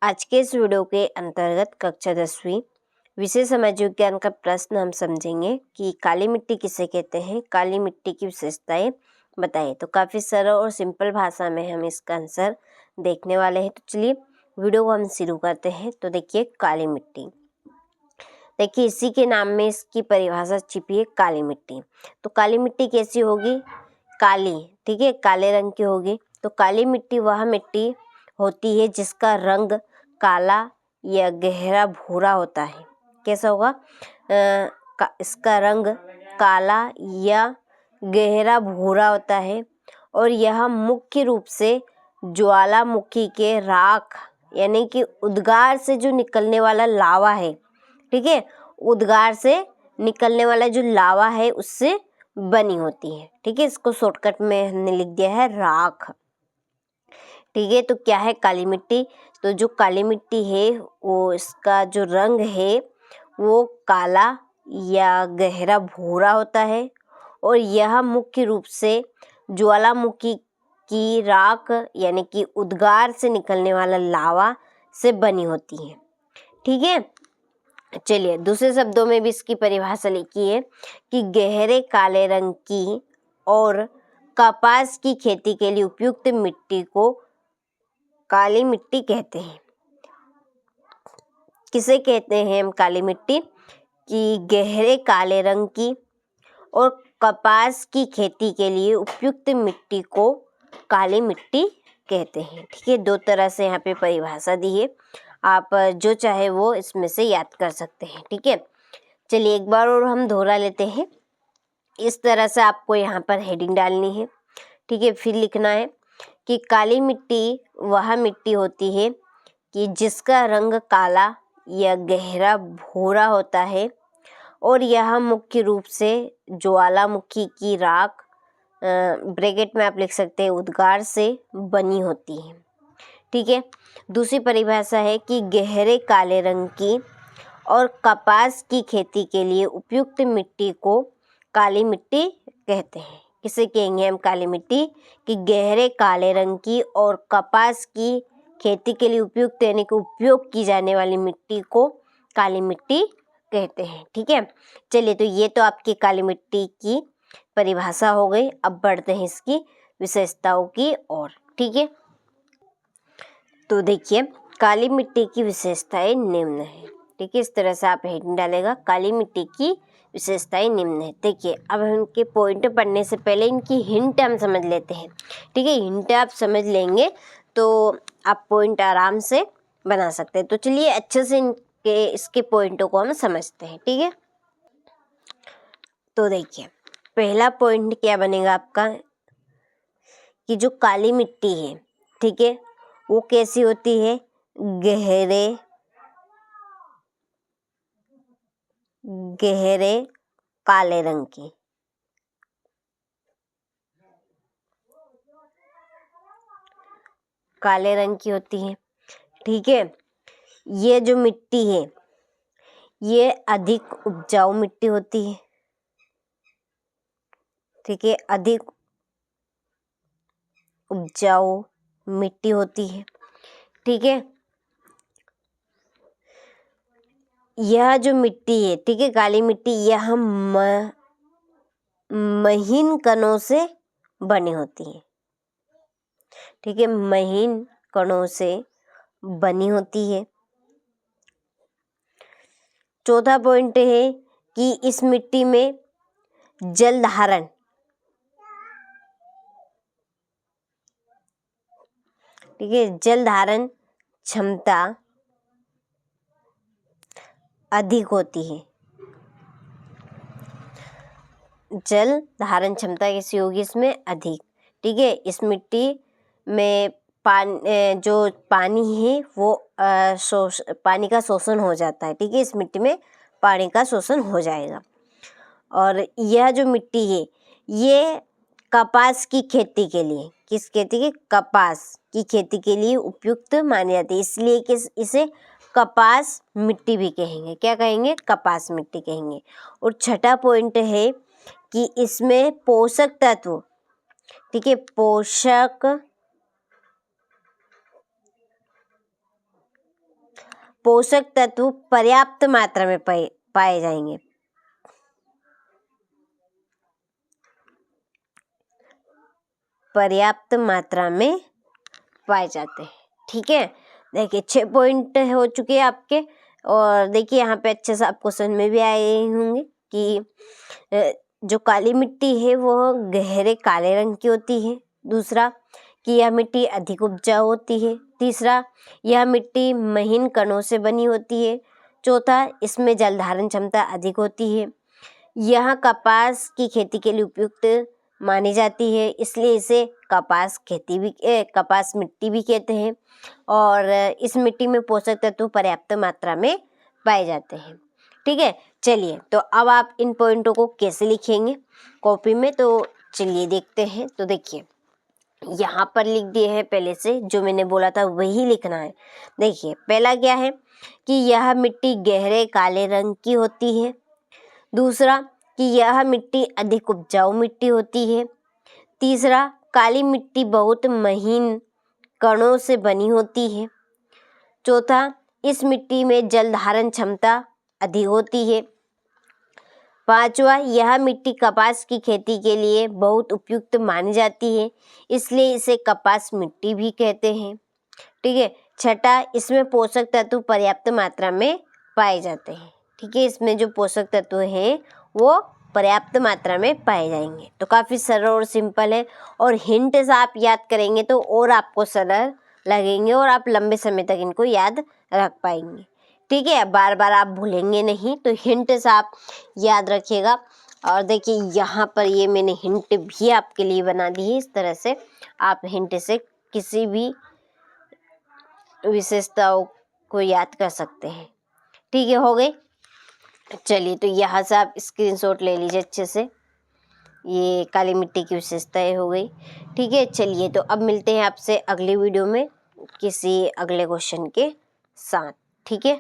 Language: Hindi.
आज के इस वीडियो के अंतर्गत कक्षा 10वीं विषय समाज विज्ञान का प्रश्न हम समझेंगे कि काली मिट्टी किसे कहते हैं, काली मिट्टी की विशेषताएं बताइए। तो काफ़ी सरल और सिंपल भाषा में हम इसका आंसर देखने वाले हैं। तो चलिए वीडियो को हम शुरू करते हैं। तो देखिए काली मिट्टी, देखिए इसी के नाम में इसकी परिभाषा छिपी है, काली मिट्टी। तो काली मिट्टी कैसी होगी? काली, ठीक है, काले रंग की होगी। तो काली मिट्टी वह मिट्टी होती है जिसका रंग काला या गहरा भूरा होता है। कैसा होगा? इसका रंग काला या गहरा भूरा होता है और यह मुख्य रूप से ज्वालामुखी के राख यानी कि उद्गार से जो निकलने वाला लावा है, ठीक है, उद्गार से निकलने वाला जो लावा है उससे बनी होती है। ठीक है, इसको शॉर्टकट में हमने लिख दिया है राख। ठीक है, तो क्या है काली मिट्टी? तो जो काली मिट्टी है वो इसका जो रंग है वो काला या गहरा भूरा होता है और यह मुख्य रूप से ज्वालामुखी की राख यानी कि उद्गार से निकलने वाला लावा से बनी होती है। ठीक है, चलिए दूसरे शब्दों में भी इसकी परिभाषा लिखी है कि गहरे काले रंग की और कपास की खेती के लिए उपयुक्त मिट्टी को काली मिट्टी कहते हैं। किसे कहते हैं हम काली मिट्टी? कि गहरे काले रंग की और कपास की खेती के लिए उपयुक्त मिट्टी को काली मिट्टी कहते हैं। ठीक है, दो तरह से यहाँ पे परिभाषा दी है, आप जो चाहे वो इसमें से याद कर सकते हैं। ठीक है, चलिए एक बार और हम दोहरा लेते हैं। इस तरह से आपको यहाँ पर हेडिंग डालनी है। ठीक है, फिर लिखना है कि काली मिट्टी वह मिट्टी होती है कि जिसका रंग काला या गहरा भूरा होता है और यह मुख्य रूप से ज्वालामुखी की राख ब्रैकेट में आप लिख सकते हैं उद्गार से बनी होती है। ठीक है, दूसरी परिभाषा है कि गहरे काले रंग की और कपास की खेती के लिए उपयुक्त मिट्टी को काली मिट्टी कहते हैं। किसे कहेंगे हम काली मिट्टी? कि गहरे काले रंग की और कपास की खेती के लिए उपयुक्त यानी कि उपयोग की जाने वाली मिट्टी को काली मिट्टी कहते हैं। ठीक है, चलिए तो ये तो आपकी काली मिट्टी की परिभाषा हो गई। अब बढ़ते हैं इसकी विशेषताओं की ओर। ठीक है, तो देखिए काली मिट्टी की विशेषताएं निम्न है। ठीक है, इस तरह से आप हेडिंग डालेगा काली मिट्टी की विशेषताएं निम्न है। देखिए अब हम इनके पॉइंट पढ़ने से पहले इनकी हिंट हम समझ लेते हैं। ठीक है, हिंट आप समझ लेंगे तो आप पॉइंट आराम से बना सकते हैं। तो चलिए अच्छे से इसके पॉइंटों को हम समझते हैं। ठीक है, तो देखिए पहला पॉइंट क्या बनेगा आपका कि जो काली मिट्टी है, ठीक है, वो कैसी होती है? गहरे काले रंग की। काले रंग की होती है। ठीक है, ये जो मिट्टी है ये अधिक उपजाऊ मिट्टी होती है। ठीक है, अधिक उपजाऊ मिट्टी होती है। ठीक है, यह जो मिट्टी है, ठीक है, काली मिट्टी, यह महीन कणों से बनी होती है। ठीक है, महीन कणों से बनी होती है। चौथा पॉइंट है कि इस मिट्टी में जल धारण, ठीक है, जल धारण क्षमता अधिक होती है। जल धारण क्षमता कैसी होगी इसमें? अधिक। ठीक है, इस मिट्टी में जो पानी है वो पानी का शोषण हो जाता है। ठीक है, इस मिट्टी में पानी का शोषण हो जाएगा। और यह जो मिट्टी है ये कपास की खेती के लिए, किस खेती की? कपास की खेती के लिए उपयुक्त मानी जाती है, इसलिए कि इसे कपास मिट्टी भी कहेंगे। क्या कहेंगे? कपास मिट्टी कहेंगे। और छठा पॉइंट है कि इसमें पोषक तत्व, ठीक है, पोषक पोषक तत्व पर्याप्त मात्रा में पाए जाएंगे। पर्याप्त मात्रा में पाए जाते हैं। ठीक है, देखिए 6 पॉइंट हो चुके हैं आपके। और देखिए यहाँ पे अच्छे से आपको समझ में भी आए होंगे कि जो काली मिट्टी है वो गहरे काले रंग की होती है। दूसरा कि यह मिट्टी अधिक उपजाऊ होती है। तीसरा, यह मिट्टी महीन कणों से बनी होती है। चौथा, इसमें जल धारण क्षमता अधिक होती है। यह कपास की खेती के लिए उपयुक्त मानी जाती है, इसलिए इसे कपास मिट्टी भी कहते हैं। और इस मिट्टी में पोषक तत्व पर्याप्त मात्रा में पाए जाते हैं। ठीक है, चलिए तो अब आप इन पॉइंटों को कैसे लिखेंगे कॉपी में, तो चलिए देखते हैं। तो देखिए यहाँ पर लिख दिए हैं, पहले से जो मैंने बोला था वही लिखना है। देखिए पहला क्या है कि यह मिट्टी गहरे काले रंग की होती है। दूसरा कि यह मिट्टी अधिक उपजाऊ मिट्टी होती है। तीसरा, काली मिट्टी बहुत महीन कणों से बनी होती है। चौथा, इस मिट्टी में जल धारण क्षमता अधिक होती है। पांचवा, यह मिट्टी कपास की खेती के लिए बहुत उपयुक्त मानी जाती है, इसलिए इसे कपास मिट्टी भी कहते हैं। ठीक है, छठा, इसमें पोषक तत्व पर्याप्त मात्रा में पाए जाते हैं। ठीक है, इसमें जो पोषक तत्व हैं वो पर्याप्त मात्रा में पाए जाएंगे। तो काफ़ी सरल और सिंपल है, और हिंट से आप याद करेंगे तो और आपको सरल लगेंगे और आप लंबे समय तक इनको याद रख पाएंगे। ठीक है, बार बार आप भूलेंगे नहीं, तो हिंट से आप याद रखिएगा। और देखिए यहाँ पर ये मैंने हिंट भी आपके लिए बना दी है। इस तरह से आप हिंट से किसी भी विशेषताओं को याद कर सकते हैं। ठीक है, हो गई। चलिए तो यहाँ से आप स्क्रीनशॉट ले लीजिए अच्छे से। ये काली मिट्टी की विशेषताएं हो गई। ठीक है, चलिए तो अब मिलते हैं आपसे अगले वीडियो में किसी अगले क्वेश्चन के साथ। ठीक है।